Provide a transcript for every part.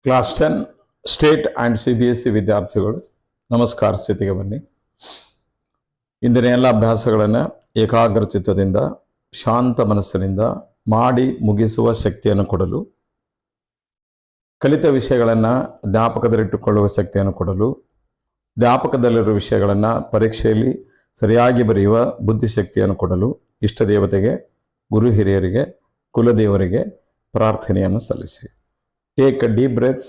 Class 10 state and CBSE ವಿದ್ಯಾರ್ಥಿಗಳು ನಮಸ್ಕಾರ. ಸ್ಥಿತಿಗೆ ಬನ್ನಿ. ಇಂದಿನ ಎಲ್ಲ ಅಭ್ಯಾಸಗಳನ್ನು ಏಕಾಗ್ರಚಿತ್ತದಿಂದ ಶಾಂತ ಮನಸ್ಸಿನಿಂದ ಮಾಡಿ ಮುಗಿಸುವ ಶಕ್ತಿಯನ್ನು ಕೊಡಲು, ಕಲಿತ ವಿಷಯಗಳನ್ನು ಜ್ಞಾಪಕದಲ್ಲಿಟ್ಟುಕೊಳ್ಳುವ ಶಕ್ತಿಯನ್ನು ಕೊಡಲು, ಜ್ಞಾಪಕದಲ್ಲಿರುವ ವಿಷಯಗಳನ್ನು ಪರೀಕ್ಷೆಯಲ್ಲಿ ಸರಿಯಾಗಿ ಬರೆಯುವ ಬುದ್ಧಿಶಕ್ತಿಯನ್ನು ಕೊಡಲು ಇಷ್ಟ ದೇವತೆಗೆ, ಗುರು ಹಿರಿಯರಿಗೆ, ಕುಲದೇವರಿಗೆ ಪ್ರಾರ್ಥನೆಯನ್ನು ಸಲ್ಲಿಸಿ. Take a deep breath.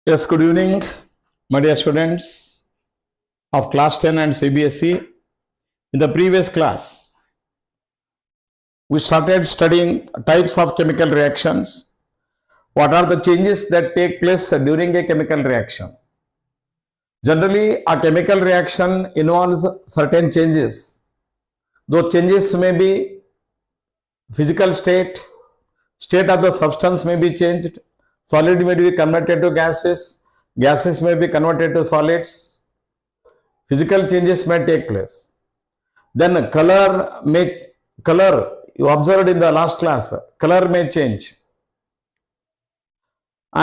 Yes, good evening, my dear students of class 10 and CBSE. In the previous class, we started studying types of chemical reactions. What are the changes that take place during a chemical reaction? Generally, a chemical reaction involves certain changes. Those changes may be physical state of the substance may be changed. Solid may be converted to gases. Gases may be converted to solids. Physical changes may take place. Then color you observed in the last class, color may change.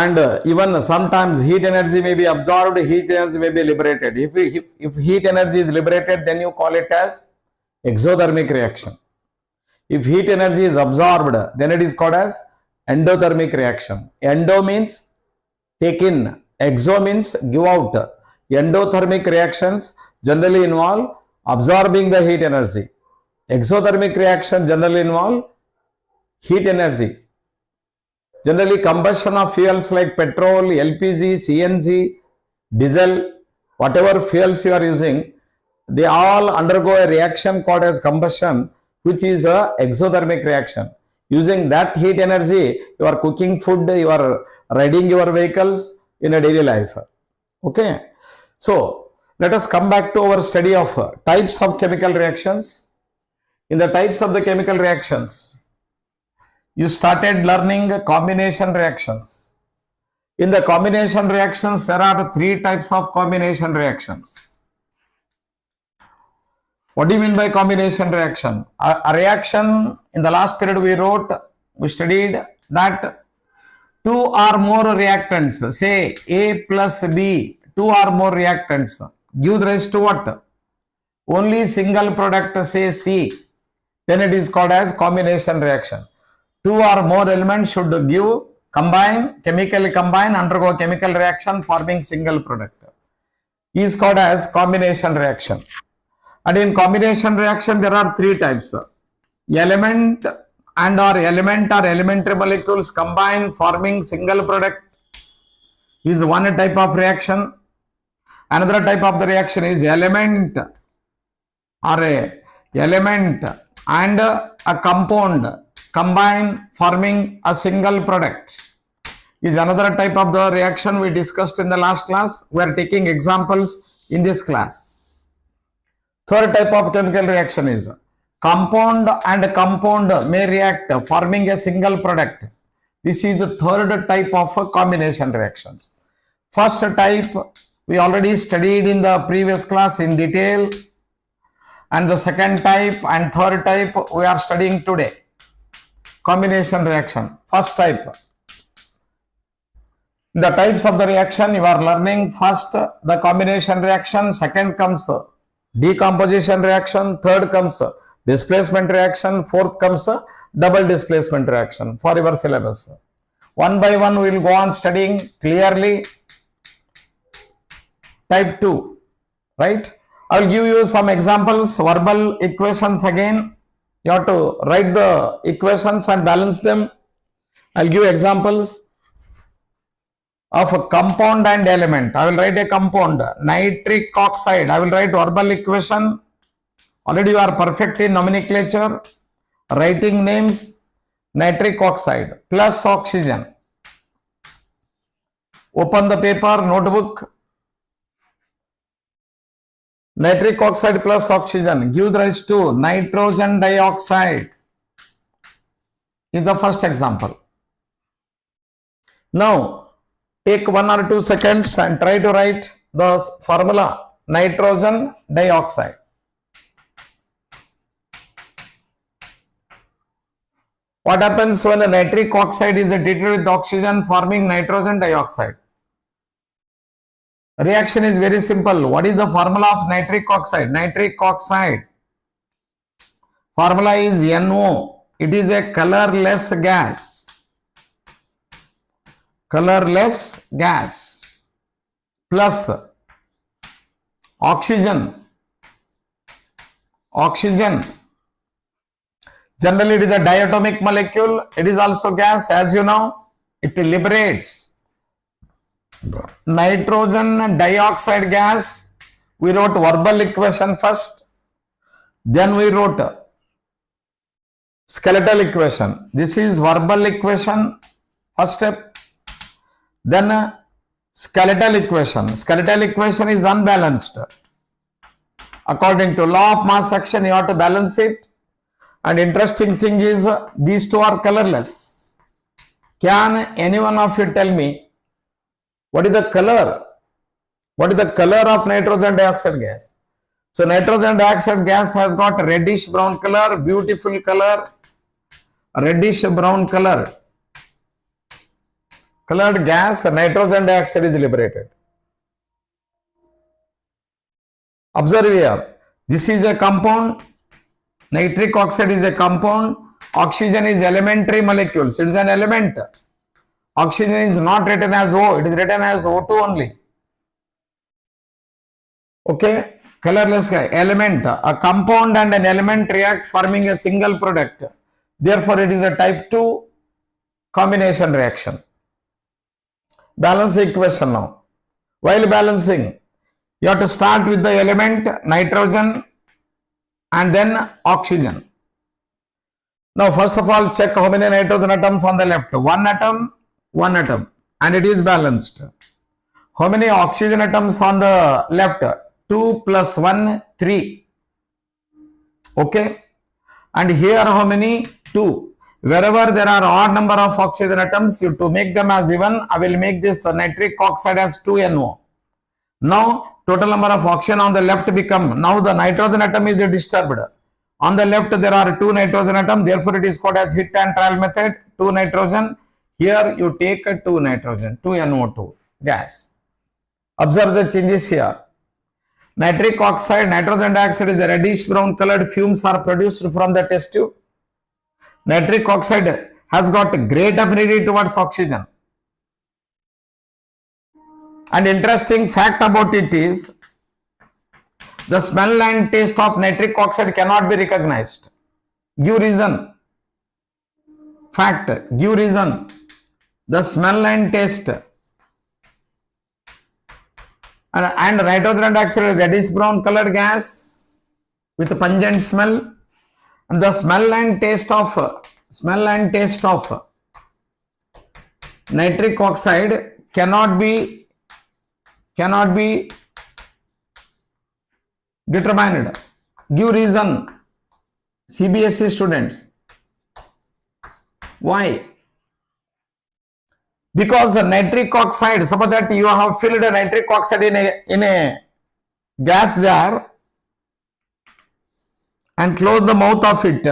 And even sometimes heat energy may be absorbed, heat energy may be liberated. If heat energy is liberated, then you call it as exothermic reaction. If heat energy is absorbed, then it is called as endothermic reaction. Endo means take in, exo means give out. Endothermic reactions generally involve absorbing the heat energy. Exothermic reaction generally involve heat energy. Generally, combustion of fuels like petrol, LPG, CNG, diesel, whatever fuels you are using, they all undergo a reaction called as combustion, which is a exothermic reaction. Using that heat energy, you are cooking food, you are riding your vehicles in a daily life. Okay. So, let us come back to our study of types of chemical reactions. In the types of the chemical reactions, you started learning combination reactions. In the combination reactions, there are three types of combination reactions. What do you mean by combination reaction? A reaction, in the last period we studied that two or more reactants, say A plus B, two or more reactants, give rise to what? Only single product, say C, then it is called as combination reaction. Two or more elements should chemically combine, undergo chemical reaction forming single product. Is called as combination reaction. And in combination reaction, there are three types. Element or elementary molecules combine forming single product is one type of reaction. Another type of the reaction is element and a compound combine forming a single product is another type of the reaction we discussed in the last class. We are taking examples in this class. Third type of chemical reaction is compound and compound may react forming a single product. This is the third type of combination reactions. First type we already studied in the previous class in detail, and the second type and third type we are studying today. Combination reaction. First type. The types of the reaction you are learning. First the combination reaction, second comes decomposition reaction, third comes displacement reaction, fourth comes double displacement reaction for your syllabus. One by one we will go on studying clearly. Type 2, right? I will give you some examples, verbal equations again. You have to write the equations and balance them. I will give examples. of a compound and element. I will write a compound, nitric oxide. I will write verbal equation. Already you are perfect in nomenclature, writing names. Nitric oxide plus oxygen. Open the paper, notebook. Nitric oxide plus oxygen gives rise to nitrogen dioxide. Is the first example. Now, take 1 or 2 seconds and try to write the formula nitrogen dioxide. What happens when the nitric oxide is treated with oxygen forming nitrogen dioxide? Reaction is very simple. What is the formula of nitric oxide? Nitric oxide formula is NO. It is a colorless gas. Colorless gas plus oxygen. Oxygen. Generally, it is a diatomic molecule. It is also gas, as you know. It liberates nitrogen dioxide gas. We wrote verbal equation first. Then we wrote skeletal equation. This is verbal equation, first step. Then skeletal equation. Skeletal equation is unbalanced. According to law of mass action, you have to balance it. And interesting thing is, these two are colorless. Can any one of you tell me what is the color? What is the color of nitrogen dioxide gas? So nitrogen dioxide gas has got reddish brown color, beautiful color, reddish brown color. Colored gas, nitrogen dioxide is liberated. Observe here, this is a compound. Nitric oxide is a compound. Oxygen is elementary molecules. It is an element. Oxygen is not written as O. It is written as O2 only. Okay. Colorless element. A compound and an element react forming a single product. Therefore, it is a type 2 combination reaction. Balance the equation now. While balancing, you have to start with the element nitrogen and then oxygen. Now, first of all, check how many nitrogen atoms on the left. One atom, and it is balanced. How many oxygen atoms on the left? 2 plus 1, 3. Okay. And here how many? 2. Wherever there are odd number of oxygen atoms, you to make them as even, I will make this nitric oxide as 2NO. Now, total number of oxygen on the left become, now the nitrogen atom is disturbed. On the left there are 2 nitrogen atoms, therefore it is called as hit and trial method, 2 nitrogen. Here you take 2 nitrogen, 2NO2 gas. Observe the changes here. Nitric oxide, nitrogen dioxide is a reddish brown colored, fumes are produced from the test tube. Nitric oxide has got great affinity towards oxygen. And interesting fact about it is, the smell and taste of nitric oxide cannot be recognized. Give reason. Fact, give reason. The smell and taste. And nitrogen dioxide is reddish brown colored gas with a pungent smell. And the smell and taste of nitric oxide cannot be determined. Give reason, Cbse students. Why? Because the nitric oxide, suppose that you have filled a nitric oxide in a gas jar and close the mouth of it.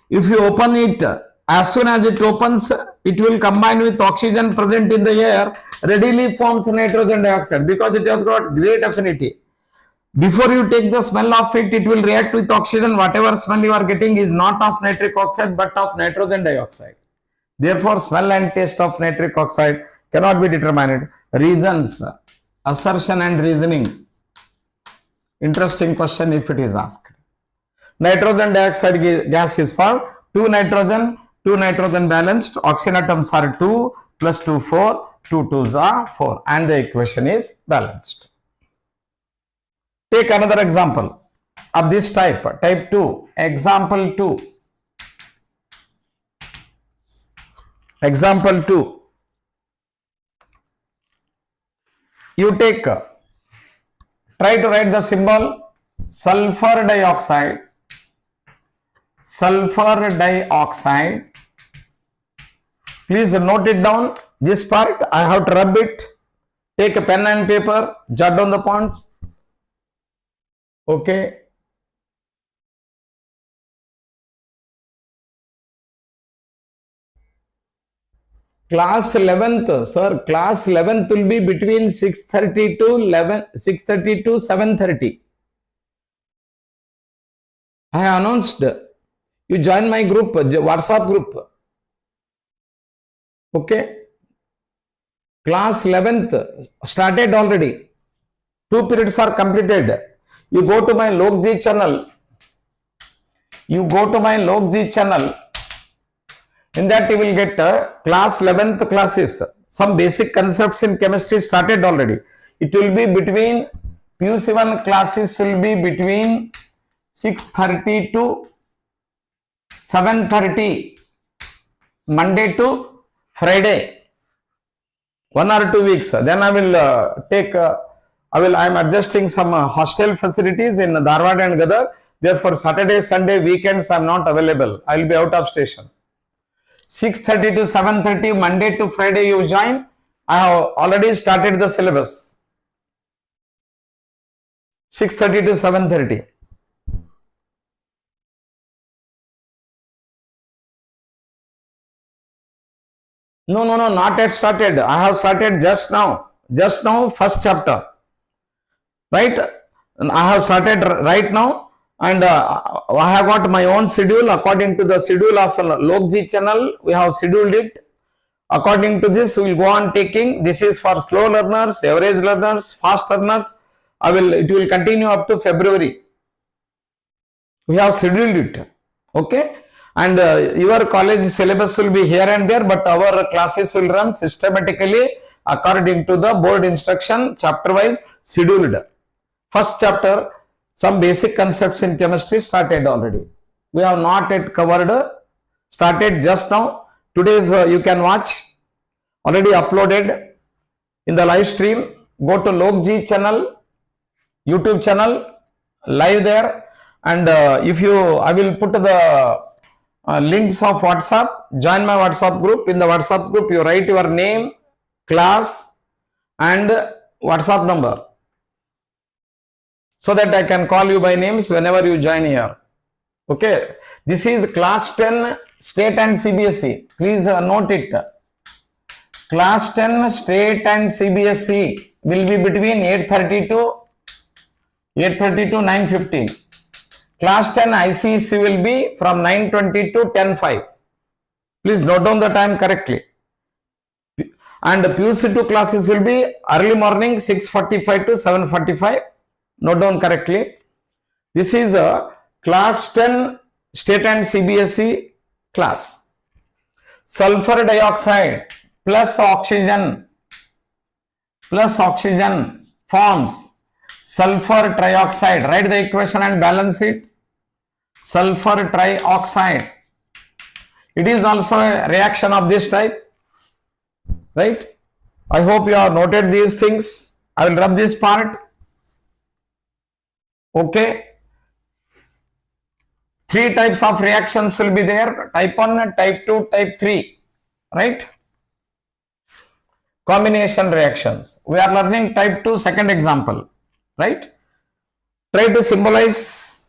If you open it, as soon as it opens, it will combine with oxygen present in the air, readily forms nitrogen dioxide because it has got great affinity. Before you take the smell of it, it will react with oxygen. Whatever smell you are getting is not of nitric oxide but of nitrogen dioxide. Therefore, smell and taste of nitric oxide cannot be determined. Reasons, assertion and reasoning. Interesting question if it is asked. Nitrogen dioxide gas is for 2 nitrogen, 2 nitrogen balanced, oxygen atoms are 2 plus 2 4, 2 2s are 4 and the equation is balanced. Take another example of this type, type 2, example 2. Example 2. You take, try to write the symbol sulfur dioxide. Sulfur dioxide. Please note it down. This part I have to rub it. Take a pen and paper, jot down the points. Okay. Class 11th, sir, class 11th will be between 6:30 to 6:30 to 7:30. I announced. You join my group, WhatsApp group. Okay. Class 11th started already. 2 periods are completed. You go to my Logji channel. You go to my Logji channel. In that you will get class 11th classes. Some basic concepts in chemistry started already. It will be between PUC1 classes will be between 6:30 to 7:30 Monday to Friday, 1 or 2 weeks. Then I will I am adjusting some hostel facilities in Dharwad and Gadag. Therefore, Saturday, Sunday, weekends I am not available. I will be out of station. 6:30 to 7:30 Monday to Friday you join. I have already started the syllabus. 6:30 to 7:30. No, not yet started. I have started just now. Just now, first chapter. Right? I have started right now, and I have got my own schedule according to the schedule of Logji channel. We have scheduled it. According to this, we will go on taking. This is for slow learners, average learners, fast learners. It will continue up to February. We have scheduled it. Okay. And your college syllabus will be here and there, but our classes will run systematically according to the board instruction, chapter wise scheduled. First chapter, some basic concepts in chemistry started already. We have not yet covered, started just now. Today's you can watch, already uploaded in the live stream. Go to Logji channel, YouTube channel, live there. And I will put the links of WhatsApp. Join my WhatsApp group. In the WhatsApp group, you write your name, class, and WhatsApp number, so that I can call you by names whenever you join here. Okay. This is class 10 state and CBSE. Please note it. Class 10 state and CBSE will be between 8:30 to 9:15. Class 10 ICSE will be from 9:20 to 10:05. Please note down the time correctly. And the PUC2 classes will be early morning 6:45 to 7:45. Note down correctly. This is a class 10 state and CBSE class. Sulfur dioxide plus oxygen forms sulfur trioxide. Write the equation and balance it. Sulfur trioxide. It is also a reaction of this type. Right? I hope you have noted these things. I will rub this part. Okay. 3 types of reactions will be there. Type 1, type 2, type 3. Right? Combination reactions. We are learning type 2 second example. Right? Try to symbolize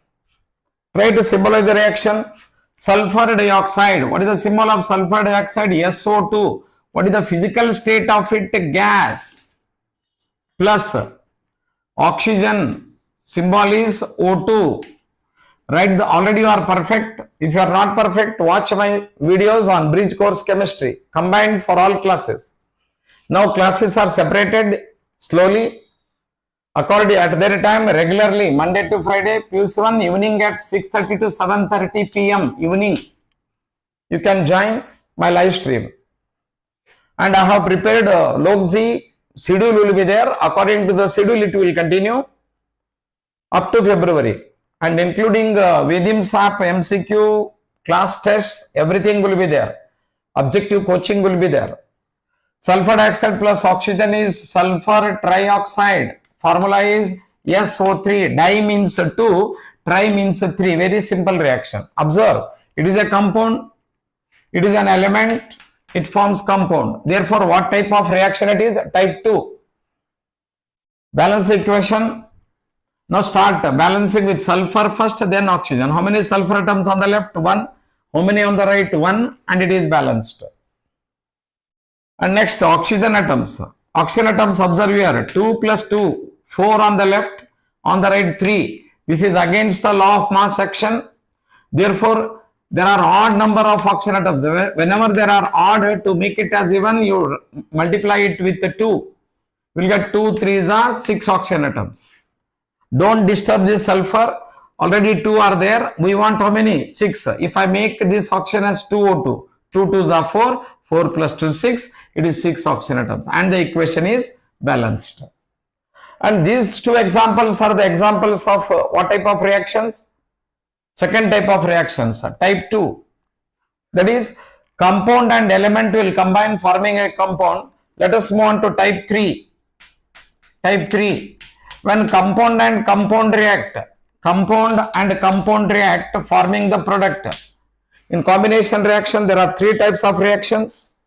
the reaction. Sulfur dioxide. What is the symbol of sulfur dioxide? SO2. What is the physical state of it? Gas. Plus oxygen. Symbol is O2. Right? Already you are perfect. If you are not perfect, watch my videos on bridge course chemistry. Combined for all classes. Now classes are separated slowly. According at their time, regularly, Monday to Friday, PUC1 evening at 6:30 to 7:30 p.m. evening. you can join my live stream. And I have prepared log Z schedule will be there. According to the schedule, it will continue up to February, and including Vedim SAP, MCQ, class tests, everything will be there. Objective coaching will be there. Sulfur dioxide plus oxygen is sulfur trioxide. Formula is SO3. Di means 2, tri means 3. Very simple reaction. Observe, it is a compound, it is an element, it forms compound. Therefore, what type of reaction it is? Type 2. Balance equation. Now start balancing with sulfur first, then oxygen. How many sulfur atoms on the left? 1. How many on the right? 1. And it is balanced. And next, oxygen atoms. Oxygen atoms, observe here. 2 plus 2. 4 on the left. On the right, 3. This is against the law of mass action. Therefore, there are odd number of oxygen atoms. Whenever there are odd, to make it as even, you multiply it with the 2. You will get 2 3s are 6 oxygen atoms. Don't disturb this sulfur. Already 2 are there. We want how many? 6. If I make this oxygen as 2O2, 2 2s are 4. 4 plus 2 6. It is 6 oxygen atoms. And the equation is balanced. And these two examples are the examples of what type of reactions? Second type of reactions, type 2. That is, compound and element will combine forming a compound. Let us move on to type 3. Type 3. When compound and compound react forming the product. In combination reaction, there are 3 types of reactions.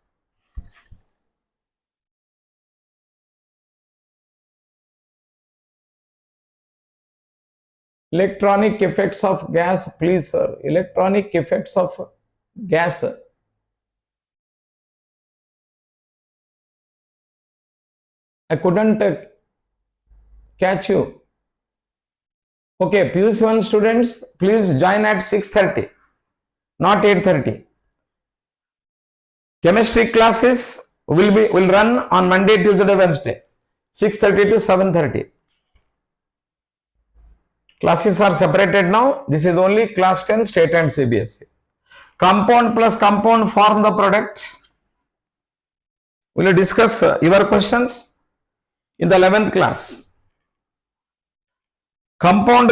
Electronic effects of gas, please sir. Electronic effects of gas. I couldn't catch you. Okay, PUC1 students, please join at 6:30, not 8:30. Chemistry classes will run on Monday, Tuesday, Wednesday, 6:30 to 7:30. Classes are separated now. This is only class 10 state and Cbse. Compound plus compound form the product. We will discuss your questions in the 11th class. Compound.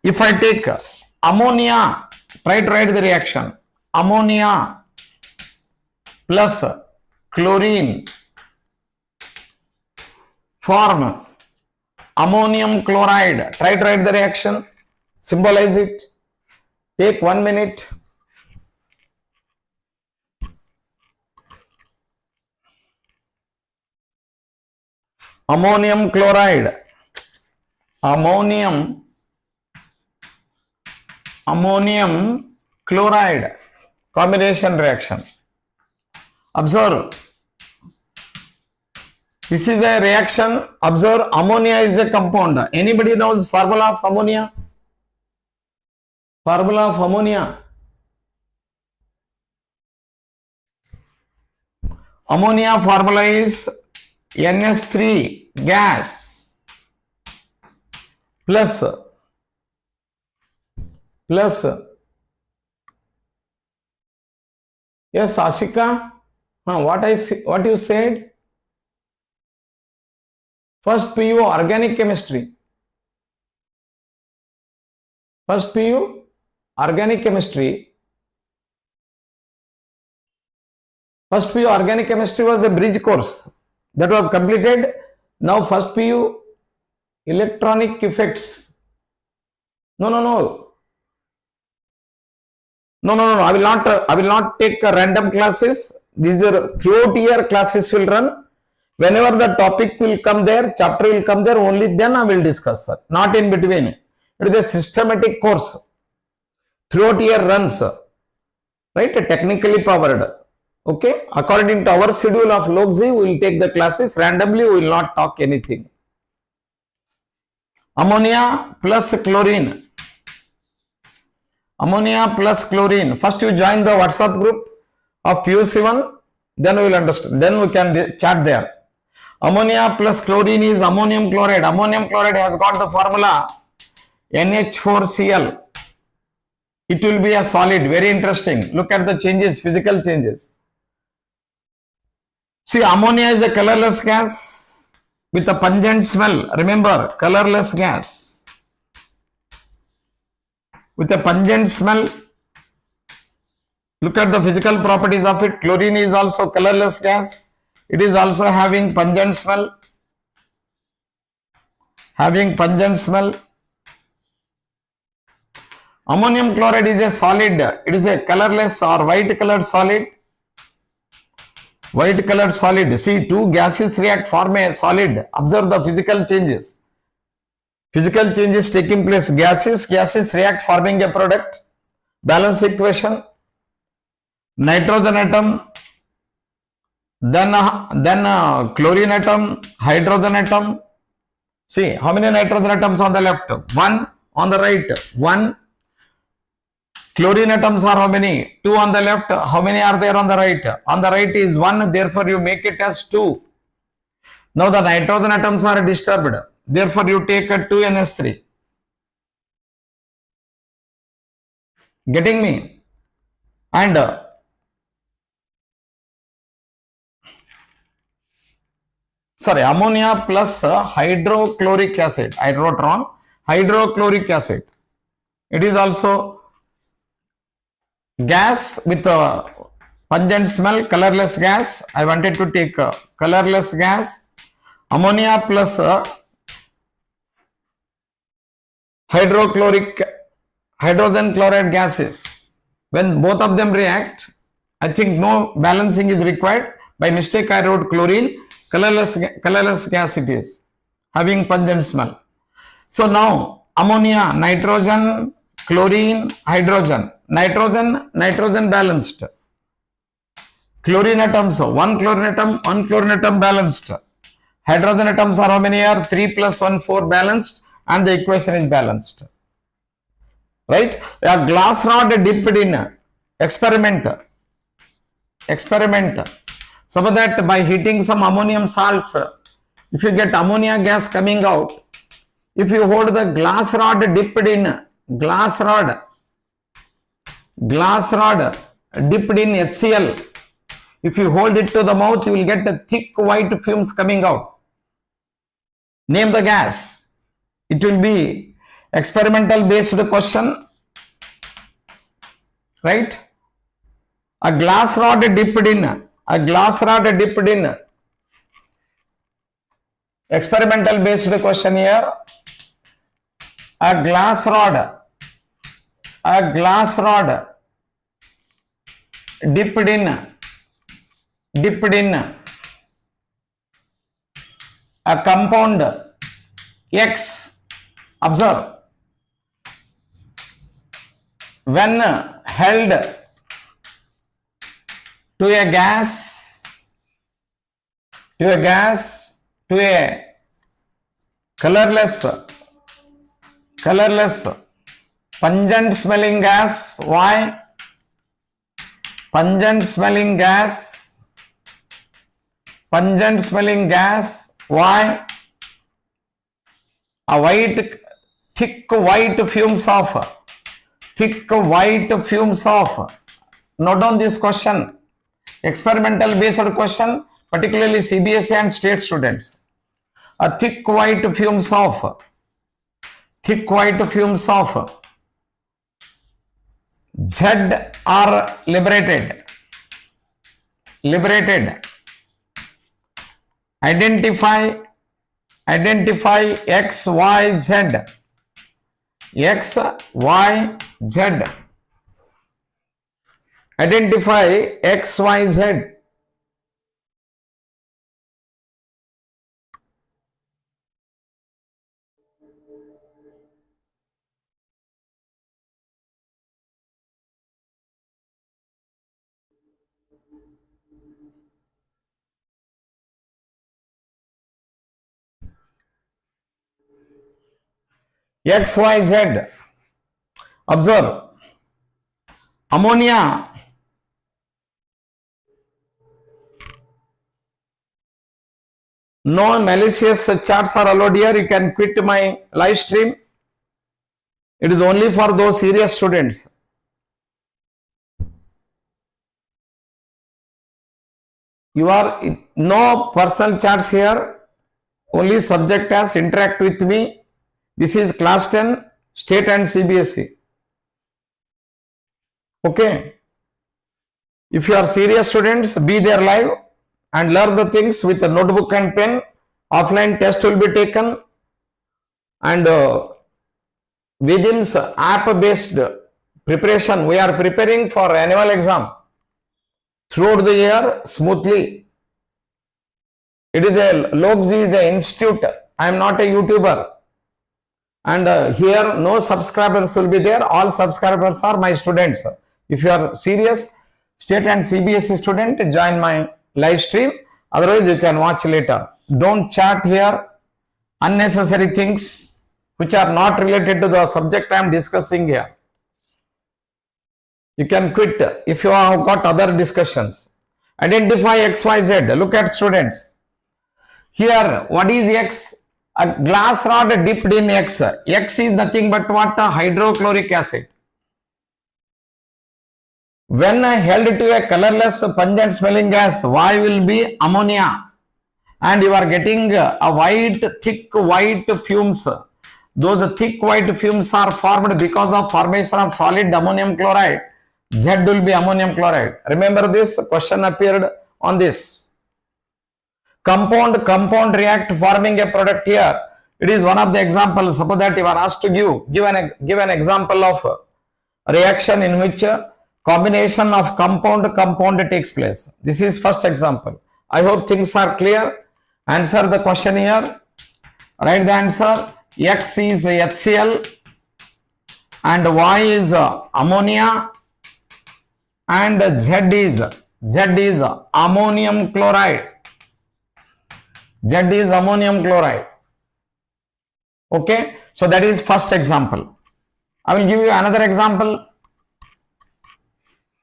If I take ammonia, try to write the reaction. Ammonia plus chlorine form ammonium chloride. Try to write the reaction. Symbolize it. Take 1 minute. Ammonium chloride. Ammonium chloride. Combination reaction. Observe. This is a reaction. Observe, ammonia is a compound. Anybody knows formula of ammonia? Formula of ammonia. Ammonia formula is NS3 gas plus yes, Ashika, what you said? First PU organic chemistry. First PU organic chemistry. First PU organic chemistry was a bridge course that was completed. Now first PU electronic effects. No. I will not take random classes. These are throughout year classes will run. Whenever the topic will come there, chapter will come there, only then I will discuss, sir. Not in between. It is a systematic course. Throughout year runs, right? Technically powered. Okay. According to our schedule of log Z, we will take the classes randomly. We will not talk anything. Ammonia plus chlorine. Ammonia plus chlorine. First you join the WhatsApp group of PUC1. Then we will understand. Then we can chat there. Ammonia plus chlorine is ammonium chloride. Ammonium chloride has got the formula NH4Cl. it will be a solid. Very interesting. Look at the changes, physical changes. See, ammonia is a colorless gas with a pungent smell. Remember, colorless gas with a pungent smell. Look at the physical properties of it. Chlorine is also colorless gas. It is also having pungent smell. Having pungent smell. Ammonium chloride is a solid. It is a colorless or white colored solid. White colored solid. See, two gases react, form a solid. Observe the physical changes. Physical changes taking place. Gases react, forming a product. Balance equation. Nitrogen atom, then chlorine atom, hydrogen atom. See, how many nitrogen atoms on the left? 1 on the right. 1. Chlorine atoms are how many? 2 on the left. How many are there on the right? On the right is 1. Therefore, you make it as 2. Now, the nitrogen atoms are disturbed. Therefore, you take a 2NH3. Getting me? And sorry, ammonia plus hydrochloric acid. I wrote wrong. Hydrochloric acid. It is also gas with a pungent smell, colorless gas. I wanted to take colorless gas. Ammonia plus hydrogen chloride gases. When both of them react, I think no balancing is required. By mistake, I wrote chlorine. Colorless gas it is, having pungent smell. So now ammonia, nitrogen, chlorine, hydrogen. Nitrogen balanced. Chlorine atoms, one chlorine atom balanced. Hydrogen atoms are how many are? 3 plus 1, 4 balanced, and the equation is balanced. Right? A glass rod dipped in experiment. So that by heating some ammonium salts, if you get ammonia gas coming out, if you hold the glass rod dipped in HCl, if you hold it to the mouth, you will get the thick white fumes coming out. Name the gas. It will be experimental based question, right? A glass rod dipped in. Experimental based question here. A glass rod dipped in a compound X. Observe. When held to a colorless pungent smelling gas. Why? Pungent smelling gas. Why? Thick white fumes of. Note down this question. Experimental based question, particularly Cbse and state students. A thick white fumes of Z are liberated. Identify X, Y, Z. Identify X, Y, Z. X, Y, Z. Observe. Ammonia. No malicious chats are allowed here. You can quit my live stream. It is only for those serious students. You are no personal chats here, only subject as interact with me. This is class 10 state and CBSE. Okay. If you are serious students, be there live and learn the things with a notebook and pen. Offline test will be taken, and within app based preparation, we are preparing for annual exam throughout the year smoothly. It is Cbse is an institute. I am not a YouTuber, and here no subscribers will be there. All subscribers are my students. If you are serious state and CBSE student, join my live stream. Otherwise, you can watch later. Don't chat here unnecessary things which are not related to the subject I am discussing here. You can quit if you have got other discussions. Identify XYZ. Look at students. Here, what is X? A glass rod dipped in X. X is nothing but what? A hydrochloric acid. When held to a colorless, pungent smelling gas, Y will be ammonia. And you are getting a white, thick white fumes. Those thick white fumes are formed because of formation of solid ammonium chloride. Z will be ammonium chloride. Remember this question appeared on this. Compound react forming a product here. It is one of the examples. Suppose that you are asked to give an example of a reaction in which combination of compound takes place. This is first example. I hope things are clear. Answer the question here. Write the answer. X is HCl and Y is ammonia and Z is ammonium chloride. Z is ammonium chloride. Okay, so that is first example. I will give you another example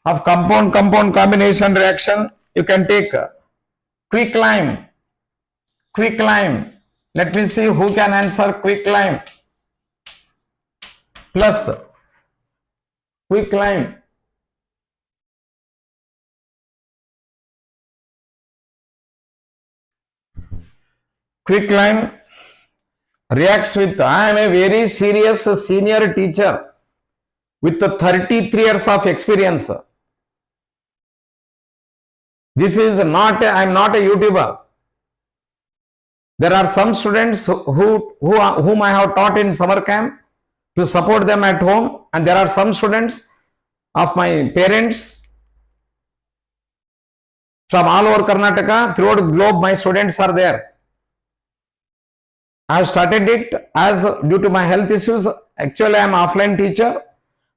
of compound combination reaction. You can take quicklime. Let me see who can answer quicklime plus quicklime. Quicklime reacts with, I am a very serious senior teacher with 33 years of experience. This is not, I am not a YouTuber. There are some students whom I have taught in summer camp to support them at home, and there are some students of my parents from all over Karnataka. Throughout the globe, my students are there. I have started it as due to my health issues. Actually, I am an offline teacher.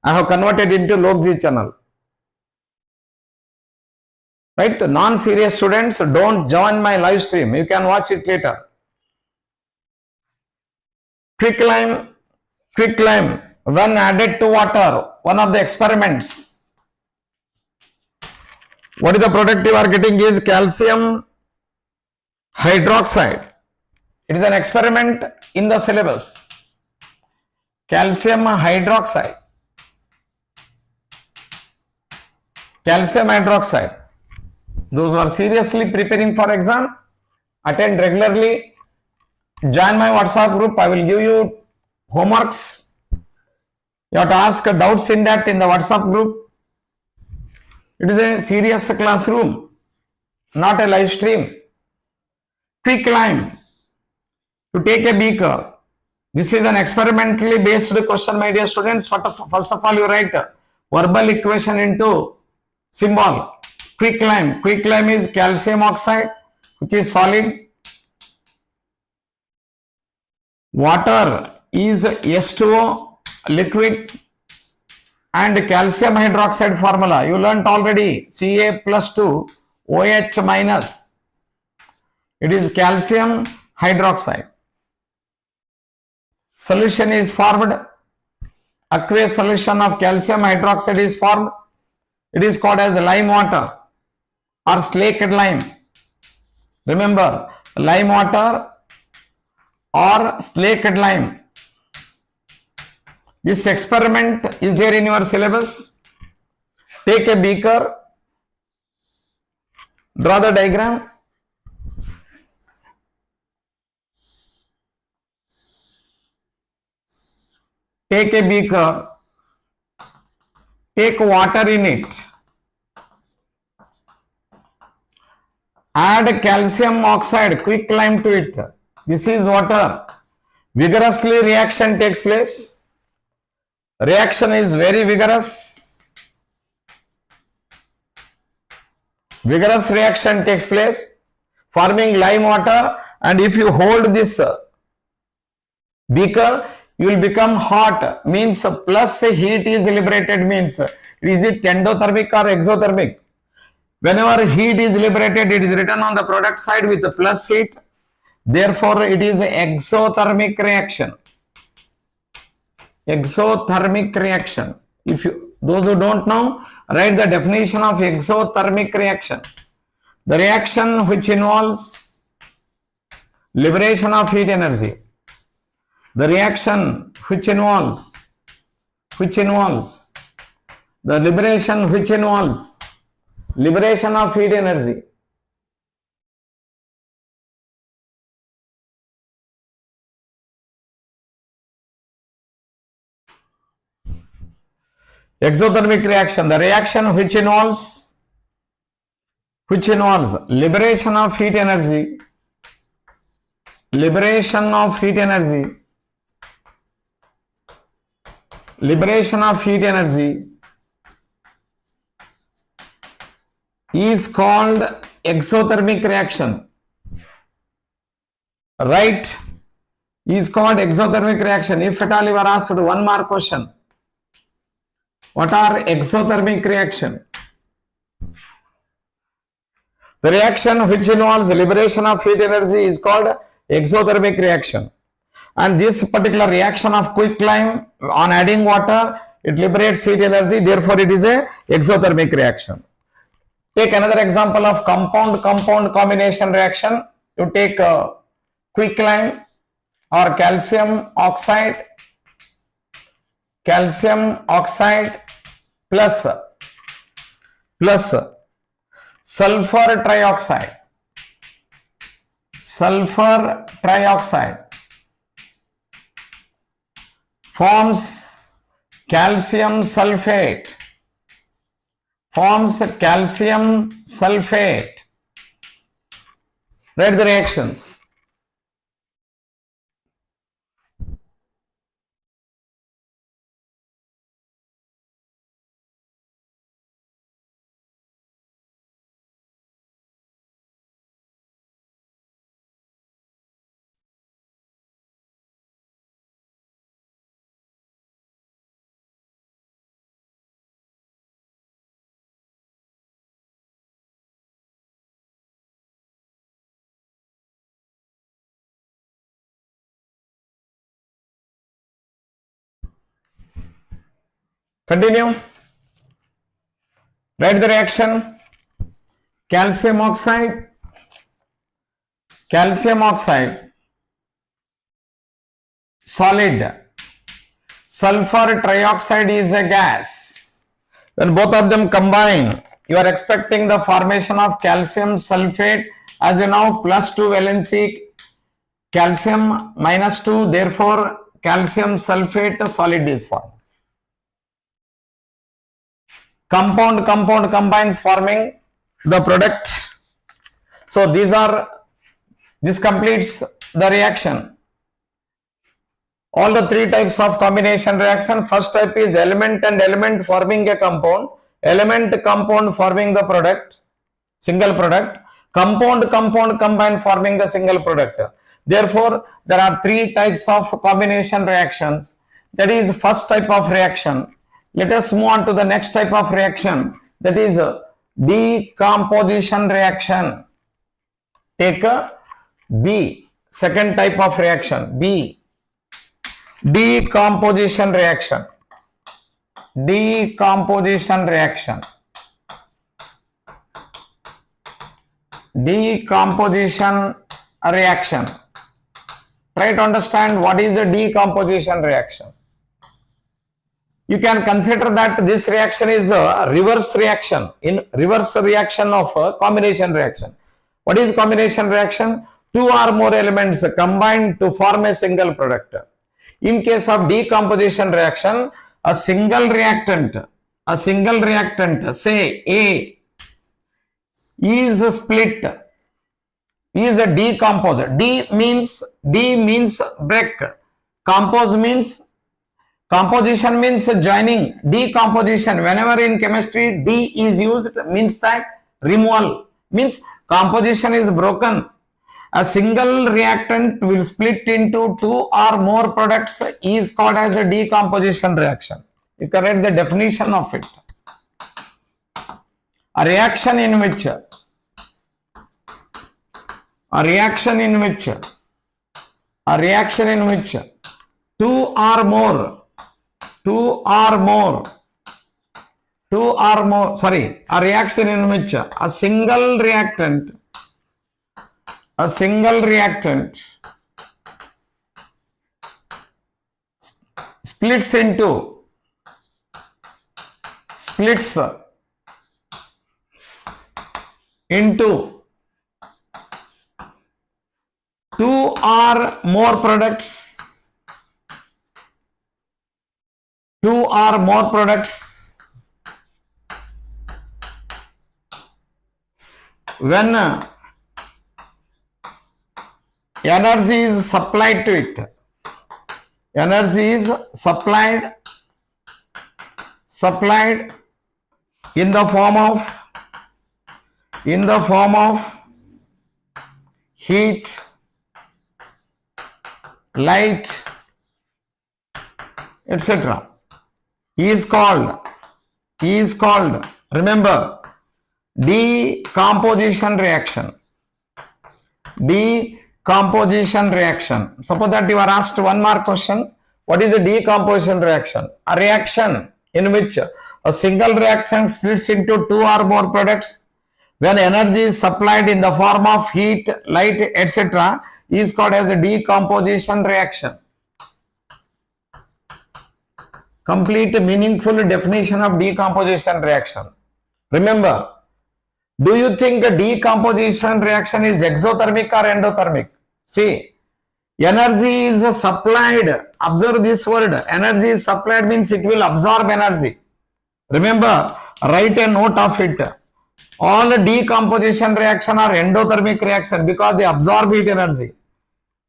I have converted into Cbse channel. Right? Non-serious students, don't join my live stream. You can watch it later. Quicklime, when added to water, one of the experiments. What is the product you are getting is calcium hydroxide. It is an experiment in the syllabus. Calcium hydroxide. Those who are seriously preparing for exam, attend regularly. Join my WhatsApp group. I will give you homeworks. You have to ask doubts in that in the WhatsApp group. It is a serious classroom, not a live stream. Quicklime. To take a beaker. This is an experimentally based question, my dear students. First of all, you write verbal equation into symbol. Quicklime. Quicklime is calcium oxide, which is solid. Water is H2O, liquid, and calcium hydroxide formula. You learnt already. Ca plus 2, OH minus. It is calcium hydroxide. Solution is formed. Aqueous solution of calcium hydroxide is formed. It is called as lime water or slaked lime. Remember, lime water or slaked lime. This experiment is there in your syllabus. Take a beaker. Draw the diagram. Take a beaker, take water in it, add calcium oxide, quick lime to it. This is water. Vigorously reaction takes place. Reaction is very vigorous. Vigorous reaction takes place, forming lime water, and if you hold this beaker, you will become hot, means plus heat is liberated, means is it endothermic or exothermic? Whenever heat is liberated, it is written on the product side with the plus heat. Therefore, it is exothermic reaction. Exothermic reaction. If you, those who don't know, write the definition of exothermic reaction. The reaction which involves liberation of heat energy. The reaction which involves the liberation which involves liberation of heat energy. Exothermic reaction, the reaction which involves liberation of heat energy, liberation of heat energy is called exothermic reaction. Right? Is called exothermic reaction. If at all you are asked one more question, what are exothermic reaction? The reaction which involves liberation of heat energy is called exothermic reaction. And this particular reaction of quick lime on adding water, it liberates heat energy, therefore it is a exothermic reaction. Take another example of compound combination reaction. You take quick lime or calcium oxide plus sulfur trioxide forms calcium sulfate. Write the reactions. Continue. Write the reaction. Calcium oxide, solid. Sulfur trioxide is a gas. When both of them combine, you are expecting the formation of calcium sulfate. As you know, +2 valency, calcium -2, therefore calcium sulfate solid is formed. Compound combines, forming the product. So this completes the reaction. All the three types of combination reaction. First type is element and element forming a compound. Compound forming the product, single product. Compound combine forming the single product. Therefore, there are three types of combination reactions. That is first type of reaction. Let us move on to the next type of reaction, that is decomposition reaction. Take B, second type of reaction, B, decomposition reaction. Decomposition reaction. Try to understand what is the decomposition reaction. You can consider that this reaction is a reverse reaction, in reverse reaction of a combination reaction. What is combination reaction? Two or more elements combine to form a single product. In case of decomposition reaction, a single reactant, say A, is split, is a decomposed. D means break. Composition means joining. Decomposition, whenever in chemistry D is used, means that removal, means composition is broken. A single reactant will split into two or more products is called as a decomposition reaction. You can read the definition of it. A reaction in which two or more, a reaction in which a single reactant splits into two or more products, when energy is supplied to it, supplied in the form of heat, light, etc. is called, remember, decomposition reaction. Suppose that you are asked one more question. What is the decomposition reaction? A reaction in which a single reaction splits into two or more products when energy is supplied in the form of heat, light, etc. is called as a decomposition reaction. Complete meaningful definition of decomposition reaction. Remember, do you think a decomposition reaction is exothermic or endothermic? See, energy is supplied. Observe this word. Energy is supplied means it will absorb energy. Remember, write a note of it. All decomposition reaction are endothermic reaction because they absorb heat energy.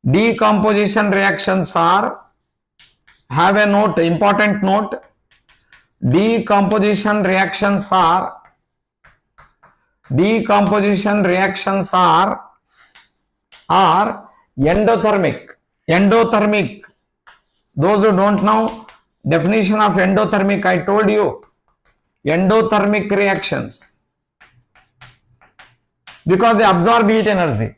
Decomposition reactions are, have a note, important note. Decomposition reactions are endothermic. Those who don't know definition of endothermic, I told you, endothermic reactions, because they absorb heat energy.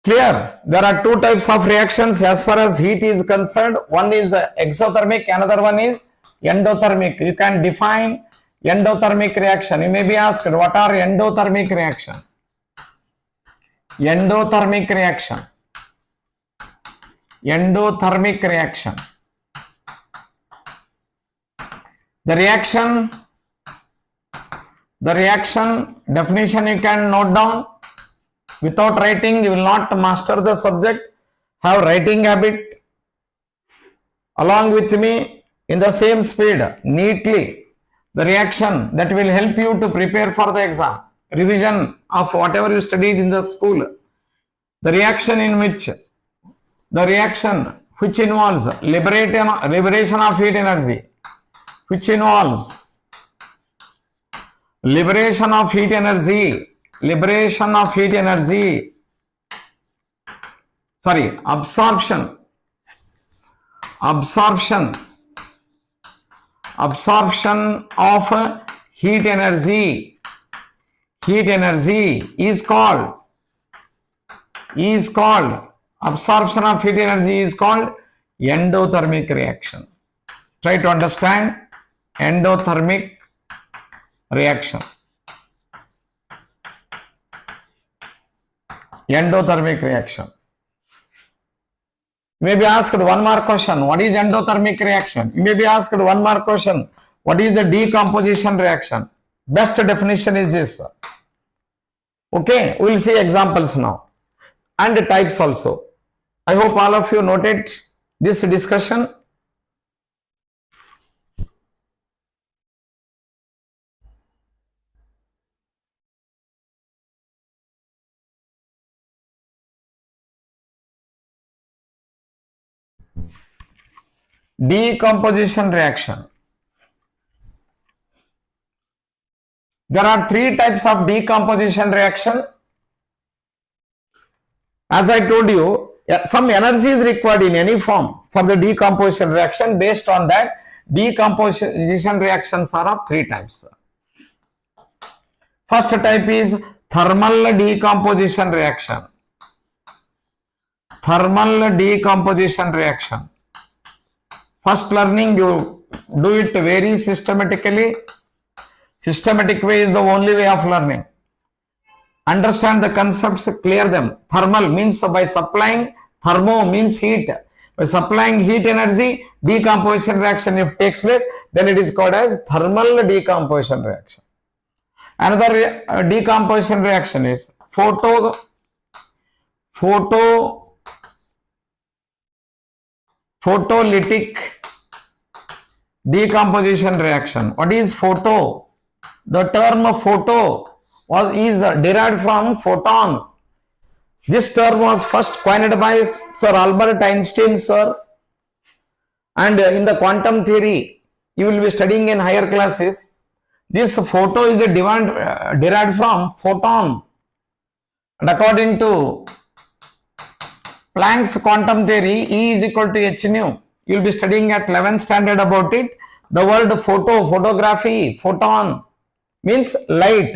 Clear? There are two types of reactions as far as heat is concerned. One is exothermic, another one is endothermic. You can define endothermic reaction. You may be asked, what are endothermic reaction? Endothermic reaction. The reaction definition you can note down. Without writing, you will not master the subject. Have writing habit along with me in the same speed, neatly. The reaction that will help you to prepare for the exam. Revision of whatever you studied in the school. The reaction which involves liberation of heat energy. Absorption of heat energy is called absorption of heat energy is called endothermic reaction. Try to understand endothermic reaction. You may be asked one more question. What is endothermic reaction? You may be asked one more question. What is the decomposition reaction? Best definition is this. Okay, we will see examples now and types also. I hope all of you noted this discussion. Decomposition reaction. There are three types of decomposition reaction. As I told you, some energy is required in any form for the decomposition reaction. Based on that, decomposition reactions are of three types. First type is thermal decomposition reaction. Thermal decomposition reaction. First learning, you do it very systematically. Systematic way is the only way of learning. Understand the concepts, clear them. Thermal means by supplying, thermo means heat. By supplying heat energy, decomposition reaction if takes place, then it is called as thermal decomposition reaction. Another decomposition reaction is photolytic decomposition reaction. What is photo? The term photo is derived from photon. This term was first coined by Sir Albert Einstein, sir. And in the quantum theory, you will be studying in higher classes. This photo is derived from photon. And according to Planck's quantum theory, E is equal to h nu. You will be studying at 11th standard about it. The word photography, photon means light.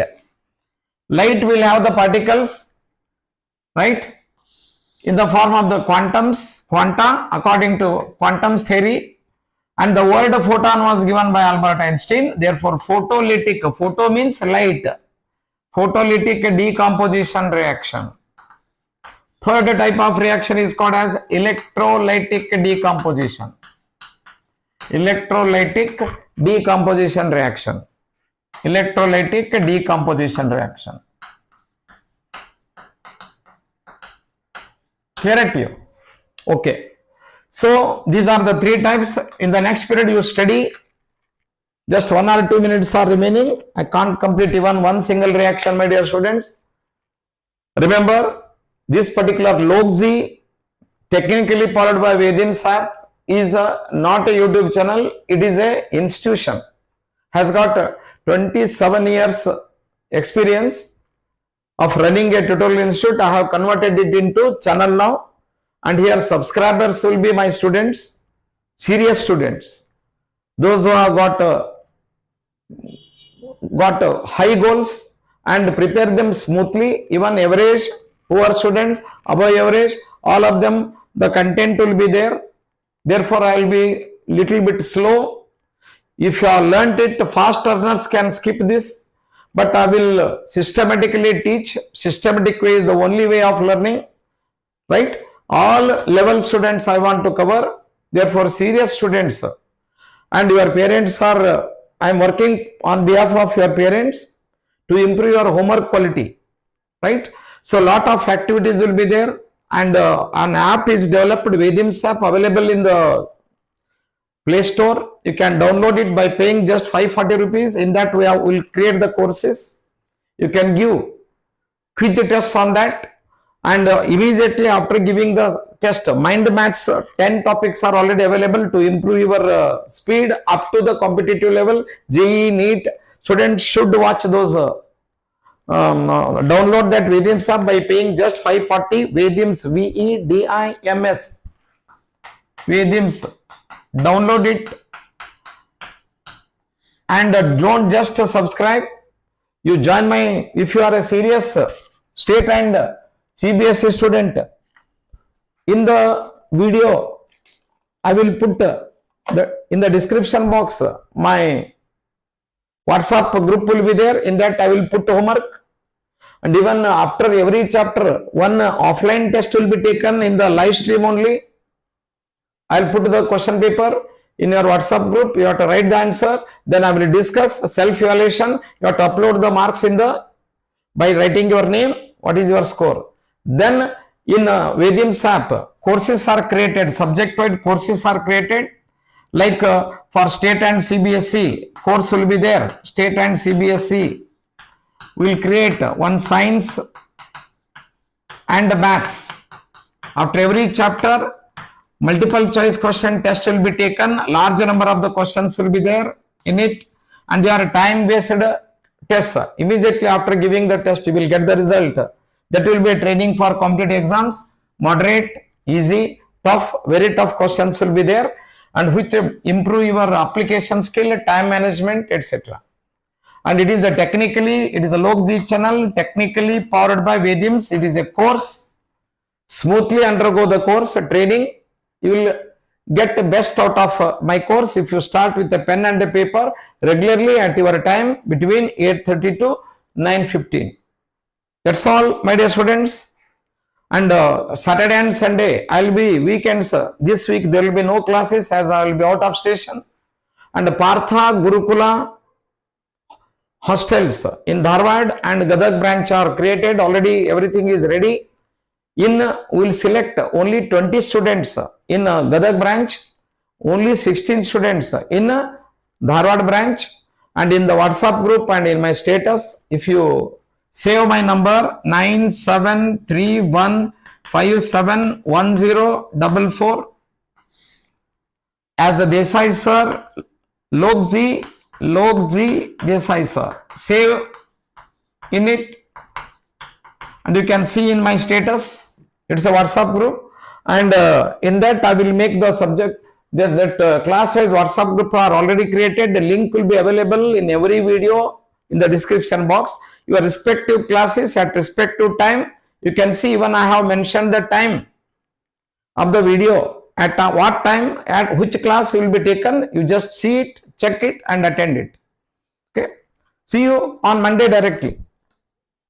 Light will have the particles, right, in the form of the quanta, according to quantum's theory. And the word photon was given by Albert Einstein. Therefore, photolytic, photo means light. Photolytic decomposition reaction. Third type of reaction is called as electrolytic decomposition. Electrolytic decomposition reaction. Electrolytic decomposition reaction. Clear it to you? Okay. So these are the three types. In the next period you study. Just 1 or 2 minutes are remaining. I can't complete even one single reaction, my dear students. Remember, this particular log-Z, technically followed by Vedim's app, is not a YouTube channel. It is a institution. Has got 27 years experience of running a tutorial institute. I have converted it into channel now, and here subscribers will be my students, serious students, those who have got high goals and prepare them smoothly. Even average, poor students, above average, all of them, the content will be there. Therefore, I will be little bit slow. If you have learnt it, fast learners can skip this, but I will systematically teach. Systematic way is the only way of learning, right? All level students I want to cover. Therefore, serious students and your parents are, I am working on behalf of your parents to improve your homework quality, right? So, lot of activities will be there, and an app is developed, Vedim's app, available in the Play Store. You can download it by paying just 540 rupees. In that way, I will create the courses. You can give quiz tests on that, and immediately after giving the test, mind maths 10 topics are already available to improve your speed up to the competitive level. JEE, NEET students should watch those. Download that Vedim's app by paying just 540. Vedim's, VEDIMS. Vedim's. Download it, and don't just subscribe. You join my, if you are a serious state and Cbse student, in the video I will put in the description box my WhatsApp group will be there. In that I will put homework, and even after every chapter one offline test will be taken in the live stream only. I'll put the question paper in your WhatsApp group. You have to write the answer. Then I will discuss self-evaluation. You have to upload the marks in the by writing your name. What is your score? Then in Vedium's app, courses are created. Subject-wise courses are created. Like for state and CBSE, course will be there. State and CBSE will create one science and maths. After every chapter, multiple choice question test will be taken. Large number of the questions will be there in it, and they are time based tests. Immediately after giving the test, you will get the result. That will be a training for competitive exams. Moderate, easy, tough, very tough questions will be there, and which improve your application skill, time management, etc. And it is a Log-G channel, technically powered by Vediums. It is a course. Smoothly undergo the course training. You will get the best out of my course if you start with a pen and a paper regularly at your time between 8:30 to 9:15. That's all, my dear students. And Saturday and Sunday, I'll be weekends. This week there will be no classes as I will be out of station. And Partha Gurukula hostels in Dharwad and Gadag branch are created. Already everything is ready. We'll select only 20 students in Gadag branch, only 16 students in Dharwad branch, and in the WhatsApp group and in my status, if you save my number 9731571044 as a Desai sir, Log-G Desai sir. Save in it, and you can see in my status. It's a WhatsApp group, and in that I will make the subject that class-wise WhatsApp group are already created. The link will be available in every video in the description box. Your respective classes at respective time. You can see even I have mentioned the time of the video, at what time, at which class will be taken. You just see it, check it and attend it. Okay. See you on Monday directly.